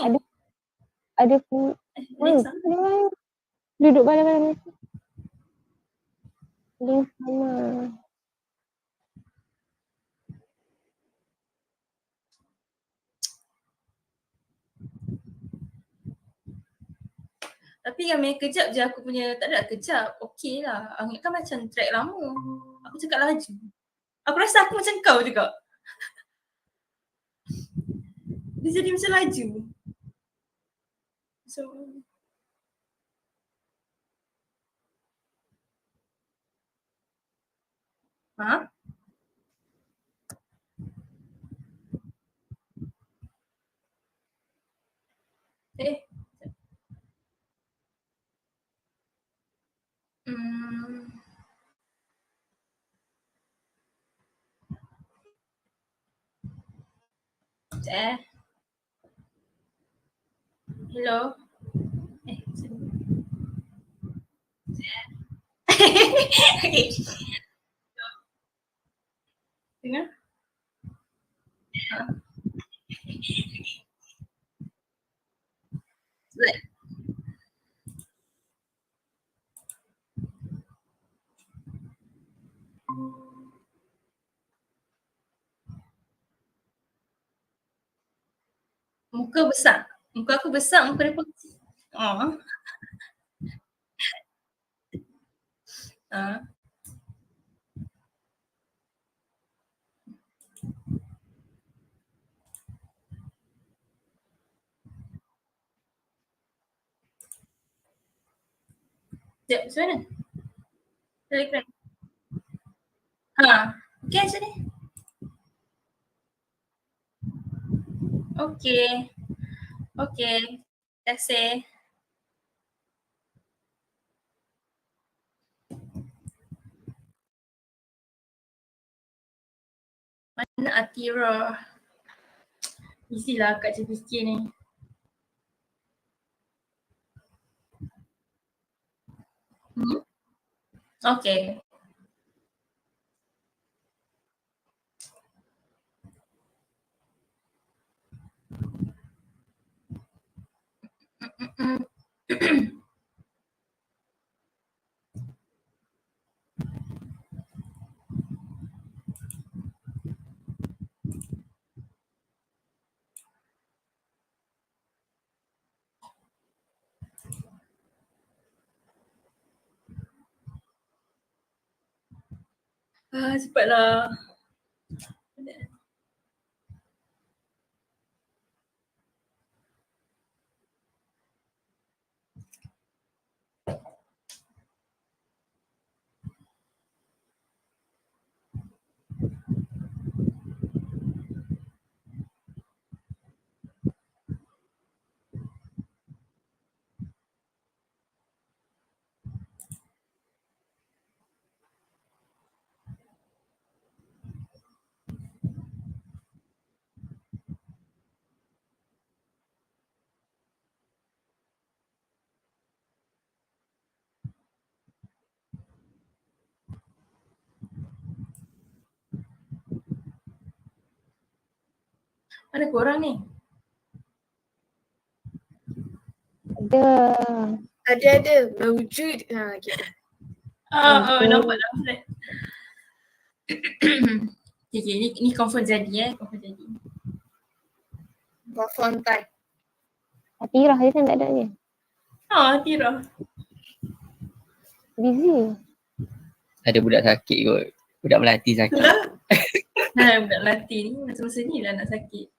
ni? Ada pun. Mana? Duduk mana-mana. Link sama. Tapi yang main kejap je aku punya, tak ada kejap. Okey lah. Angin kan macam track lama. Aku cakap laju. Aku rasa aku macam kau juga. Dia jadi macam laju. So, ha? Hello. Okay. Dengar? Muka besar. Muka aku besar, muka dia kecil. Oh. Sekejap, macam mana? Telegram. Okay macam ni. Okay. Terima kasih. Mana Atira? Busy lah kat fikir ni. Okay. Cepatlah. Mana korang ni? Ada. Mewujud. Gitu. Nampak dah flash. Okay, ni confirm jadi confirm jadi. Confirm time. Atira dia kan tak ada ni. Atira. Busy. Ada budak sakit kot. Budak Melati sakit. Budak Melati ni masa-masa ni lah nak sakit.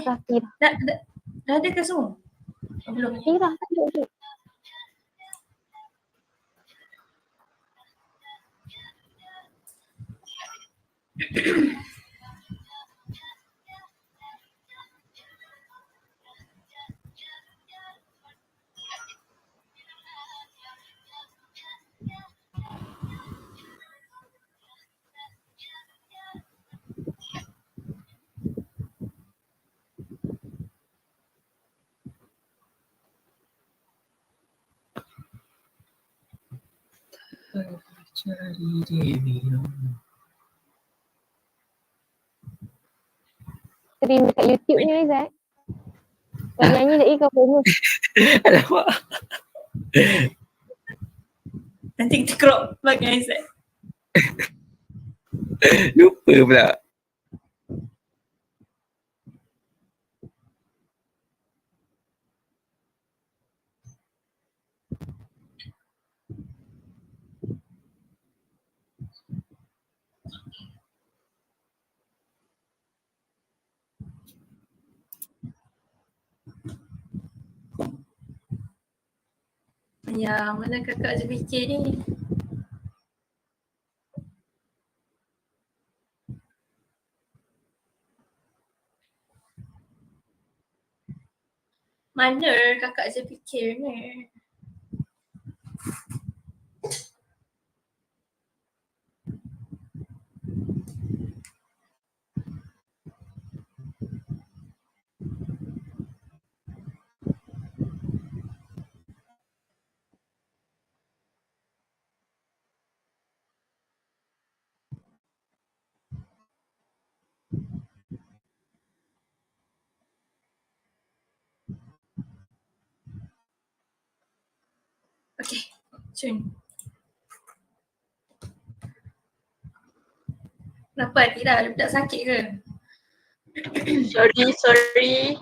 Atira. Dah ada ke semua? Belum. Atira tak ada. Cari dia. Stream dekat YouTube ni Aizat. Kau nyanyi lagi kau bonus. Alamak. Nanti kita crop bagai Aizat. Lupa pula. Ya, mana kakak je fikir ni? Mana kakak je fikir ni? Okay, cun. Kenapa Atira? Ada budak sakit ke? Sorry.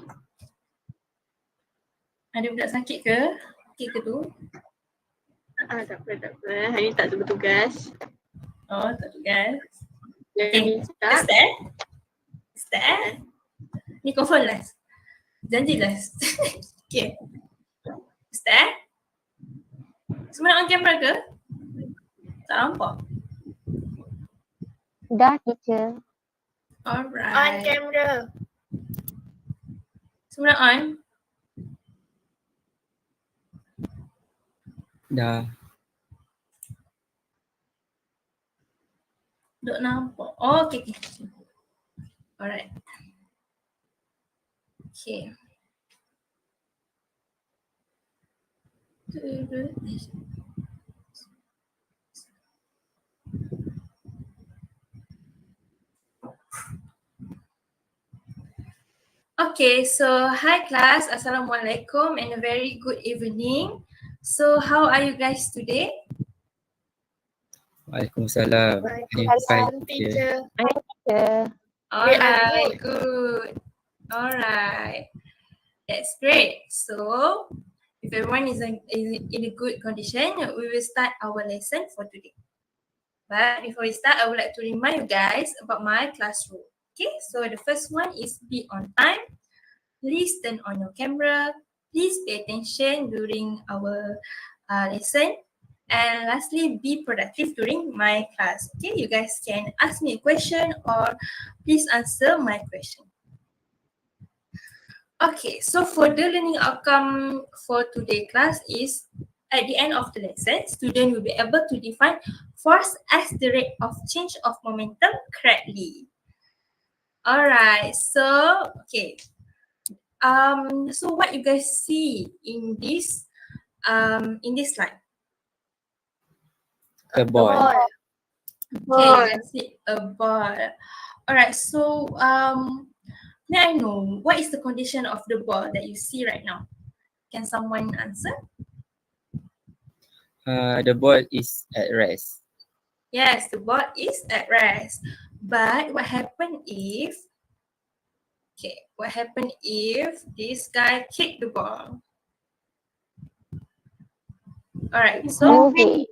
Ada budak sakit ke? Sakit ke tu? Tak apa. Hari ni tak bertugas. Oh, tak tugas. Jadi Start? Start? Ni confirm last. Janji last. Okay. Start? Semua on camera ke? Tak nampak. Dah teacher. on Alright. camera. Semua on? Dah. Duk nampak. Oh, okay. Alright. Okay. Okay, so hi class, Assalamualaikum and a very good evening. So how are you guys today? Waalaikumsalam. Waalaikumsalam, teacher. Teacher. Alright, good. Alright, that's great. So if everyone is in a good condition, we will start our lesson for today. But before we start, I would like to remind you guys about my classroom. Okay, so the first one is be on time. Please turn on your camera. Please pay attention during our lesson. And lastly, be productive during my class. Okay, you guys can ask me a question or please answer my question. Okay, so for the learning outcome for today's class is at the end of the lesson, student will be able to define force as the rate of change of momentum correctly. Alright, so okay. So what you guys see in this slide? A ball. Okay, you can see a ball. Alright, so may I know what is the condition of the ball that you see right now? Can someone answer? The ball is at rest. Yes, the ball is at rest. But what happened if this guy kick the ball? Alright, so Moving.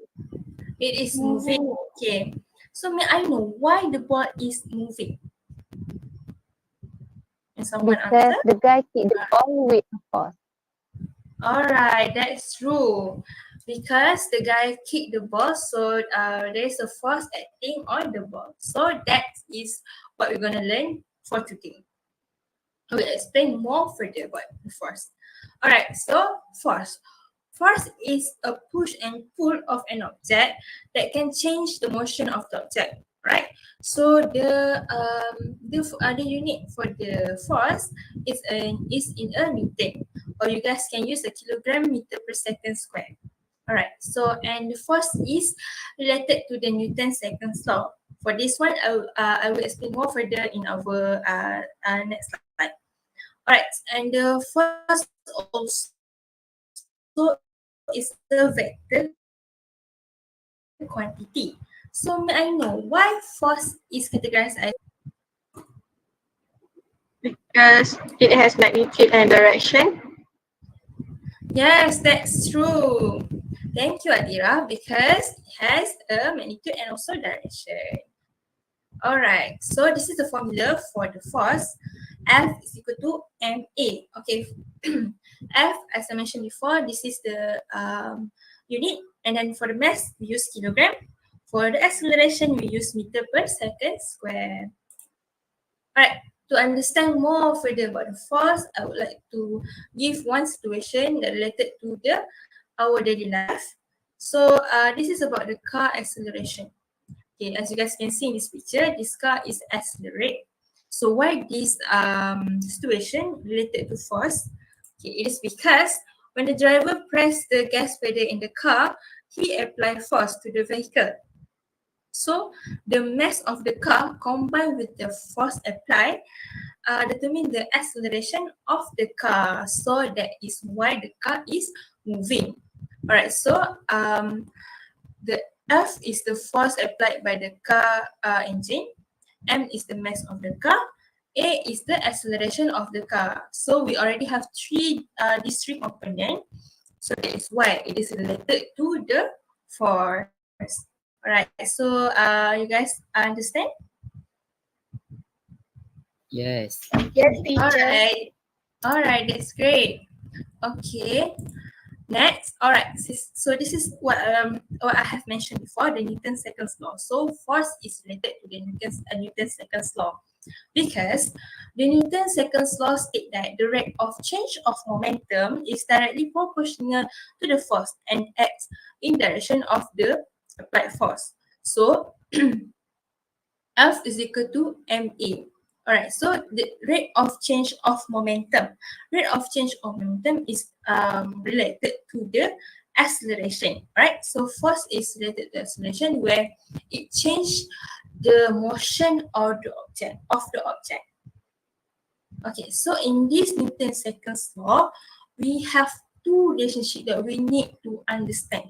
it is moving. Okay. So may I know why the ball is moving? Can someone Because answer? the guy kick the ball with force. Alright, that's true. because the guy kicked the ball, so there's a force acting on the ball. So that is what we're gonna learn for today. I will explain more further about the force. Alright, so force. Force is a push and pull of an object that can change the motion of the object, right? So the unit for the force is in a Newton, or you guys can use a kilogram meter per second square. Alright, so and the force is related to the Newton's second law. For this one, I will explain more further in our next slide. Alright, and the force also is a vector quantity. So may I know why force is categorized as Because it has magnitude and direction. Yes, that's true. Thank you, Adira, because it has a magnitude and also direction. Alright, so this is the formula for the force. F is equal to ma. Okay, F, as I mentioned before, this is the unit, and then for the mass we use kilogram. For the acceleration we use meter per second square. Alright, to understand more further about the force, I would like to give one situation that related to our daily life. So this is about the car acceleration. Okay, as you guys can see in this picture, this car is accelerate. So why this situation related to force? Okay, it is because when the driver press the gas pedal in the car, he apply force to the vehicle. So the mass of the car combined with the force applied determine the acceleration of the car. So that is why the car is moving. Alright, so the F is the force applied by the car engine. M is the mass of the car. A is the acceleration of the car. So we already have these three components. So that is why it is related to the force. Alright, so you guys understand? Yes. Yes, teacher. Alright, that's great. Okay. Next, all right. So this is what I have mentioned before, the Newton's second law. So force is related to the Newton's second law because the Newton's second law states that the rate of change of momentum is directly proportional to the force and acts in direction of the applied force. So F is equal to ma. Alright, so the rate of change of momentum. Rate of change of momentum is related to the acceleration, right? So force is related to acceleration where it changes the motion of the object. Okay, so in this Newton's second law, we have two relationships that we need to understand.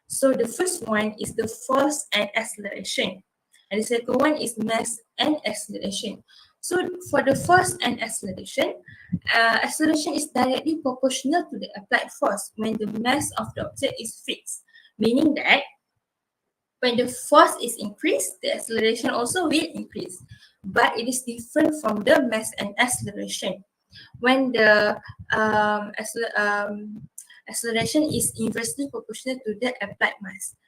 So the first one is the force and acceleration. And the second one is mass and acceleration. So for the force and acceleration, acceleration is directly proportional to the applied force when the mass of the object is fixed. Meaning that when the force is increased, the acceleration also will increase. But it is different from the mass and acceleration. When the acceleration is inversely proportional to the applied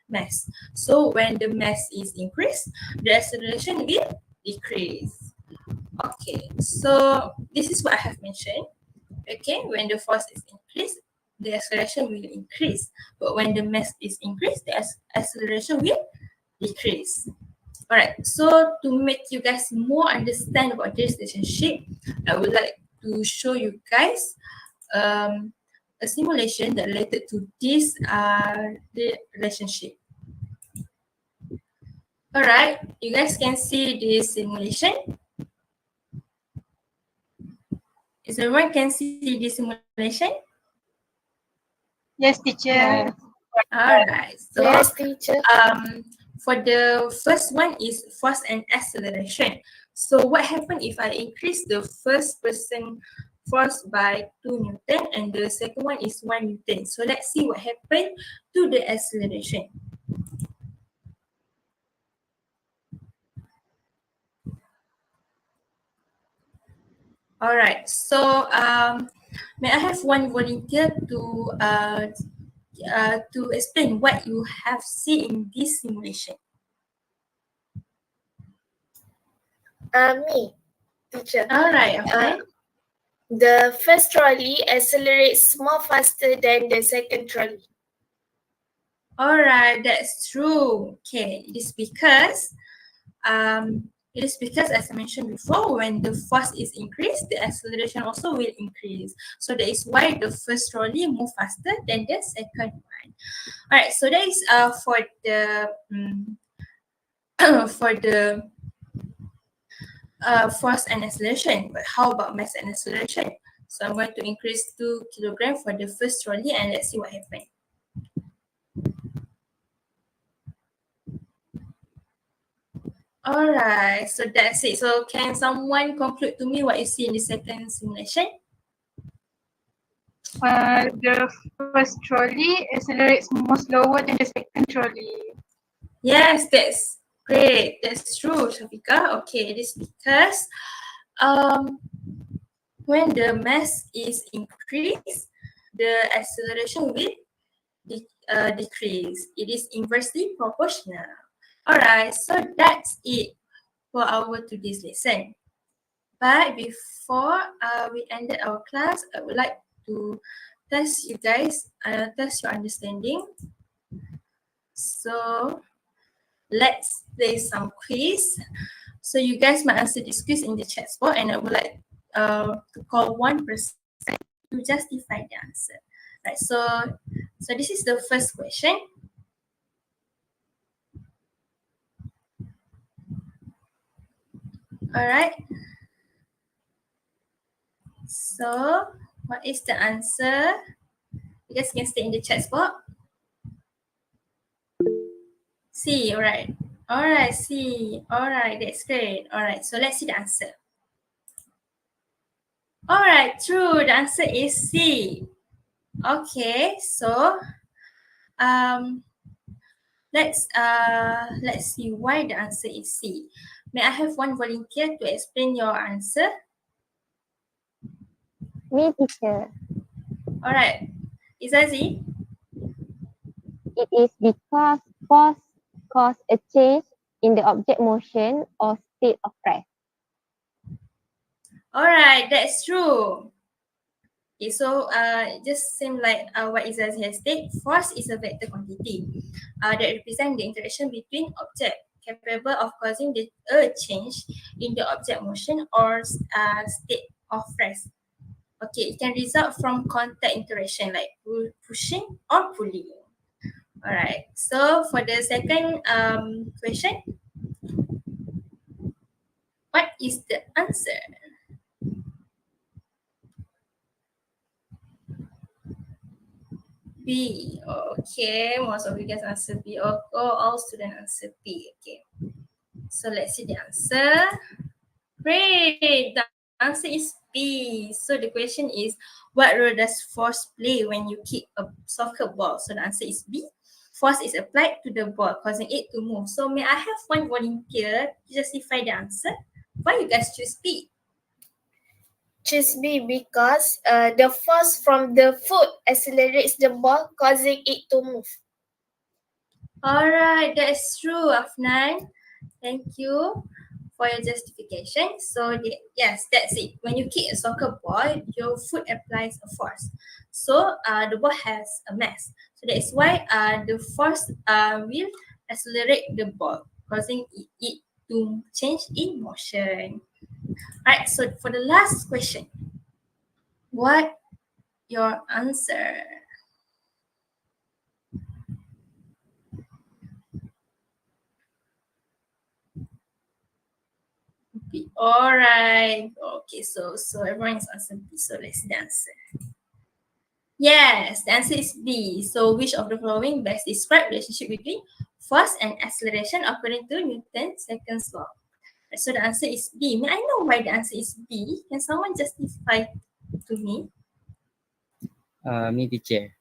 mass. So when the mass is increased, the acceleration will decrease. Okay, so this is what I have mentioned. Okay, when the force is increased, the acceleration will increase. But when the mass is increased, the acceleration will decrease. Alright, so to make you guys more understand about this relationship, I would like to show you guys a simulation that related to this the relationship. Alright, you guys can see this simulation. Is everyone can see this simulation? Yes, teacher. Yeah. Alright, so Yes, teacher. for the first one is force and acceleration. So what happens if I increase the first person force by 2 Newton and the second one is 1 Newton. So let's see what happened to the acceleration. Alright, so may I have one volunteer to to explain what you have seen in this simulation. Me, teacher. All right, okay. The first trolley accelerates more faster than the second trolley. All right, that's true. Okay, it is because as I mentioned before, when the force is increased, the acceleration also will increase. So that is why the first trolley move faster than the second one. All right, so that is for the for the force and acceleration. But how about mass and acceleration? So I'm going to increase 2 kilograms for the first trolley, and let's see what happens. All right, so that's it. So can someone conclude to me what you see in the second simulation? The first trolley accelerates more slower than the second trolley. Yes, that's great. That's true, Shafika. Okay, it is because when the mass is increased, the acceleration will decrease. It is inversely proportional. Alright, so that's it for our today's lesson. But before we ended our class, I would like to test you guys, test your understanding. So let's play some quiz. So you guys might answer this quiz in the chat spot, and I would like to call one person to justify the answer. Right. So this is the first question. All right. So what is the answer? You guys can stay in the chat spot. C, all right. All right, C. All right, that's great. All right, so let's see the answer. All right, true. The answer is C. Okay, so let's see why the answer is C. May I have one volunteer to explain your answer? Me, teacher. All right, Izazi. It is because force cause a change in the object motion or state of rest. All right, that's true. Okay, so just same like what Izazi has stated, force is a vector quantity that represents the interaction between objects capable of causing a change in the object motion or state of rest. Okay, it can result from contact interaction like pushing or pulling. All right, so for the second question, what is the answer? B. Okay, most of you guys answer B. All students answer B. Okay, so let's see the answer. Great, the answer is B. So the question is, what role does force play when you kick a soccer ball? So the answer is B. Force is applied to the ball, causing it to move. So may I have one volunteer to justify the answer? Why you guys choose B? Choose B because the force from the foot accelerates the ball, causing it to move. All right, that is true, Afnan. Thank you for your justification. So yes, that's it. When you kick a soccer ball, your foot applies a force. So the ball has a mass. So that is why the force will accelerate the ball, causing it to change in motion. Alright, so for the last question, what your answer? B. All right. Okay, so everyone is answering B. So let's see the answer. Yes, the answer is B. So which of the following best describe relationship between force and acceleration according to Newton's second law? So the answer is B. May I know why the answer is B? Can someone justify to me? Me, teacher.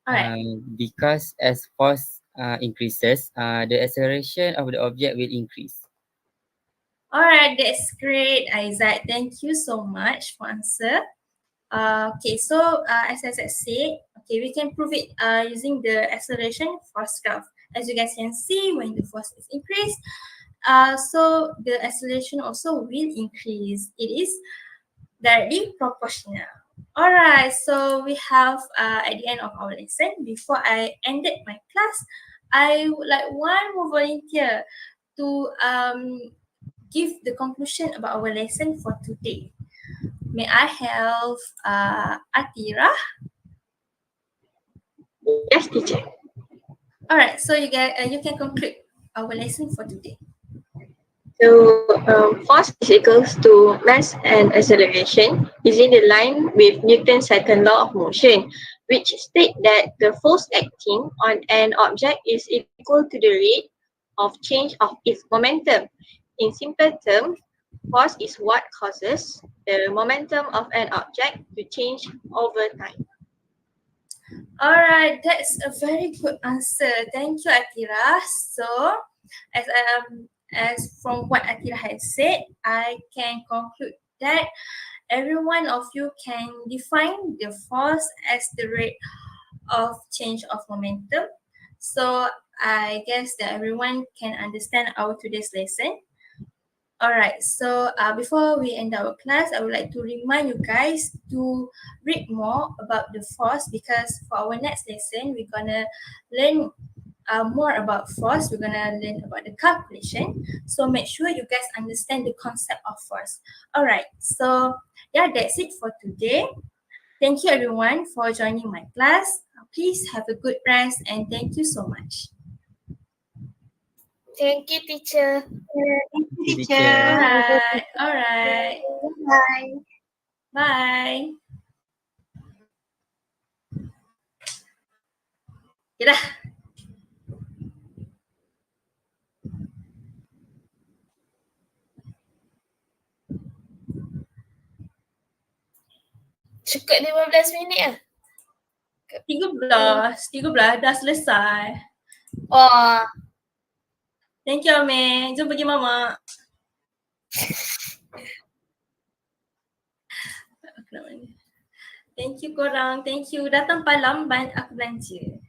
All right. Because as force increases, the acceleration of the object will increase. All right, that's great, Isaac. Thank you so much for answer. Okay, so as I said, okay, we can prove it using the acceleration force graph. As you guys can see, when the force is increased, so the acceleration also will increase. It is directly proportional. Alright, so we have at the end of our lesson. Before I ended my class, I would like one more volunteer to give the conclusion about our lesson for today. May I have Atira? Yes, teacher. Alright, so you can conclude our lesson for today. So, force is equals to mass and acceleration is in the line with Newton's second law of motion, which state that the force acting on an object is equal to the rate of change of its momentum. In simple terms, force is what causes the momentum of an object to change over time. Alright, that's a very good answer. Thank you, Atira. So, as from what Atira has said, I can conclude that every one of you can define the force as the rate of change of momentum. So, I guess that everyone can understand our today's lesson. Alright, so before we end our class, I would like to remind you guys to read more about the force, because for our next lesson, we're gonna learn more about force. We're gonna learn about the calculation. So make sure you guys understand the concept of force. Alright, so yeah, that's it for today. Thank you everyone for joining my class. Please have a good rest and thank you so much. Thank you, teacher. Thank you, Teacher. teacher. Alright. Bye. Bye. Okay dah. Cukup 15 minit lah. 13 dah selesai. Wah, Thank you, Ame. Jom pergi mama. Thank you korang. Thank you. Datang lambat aku belanja.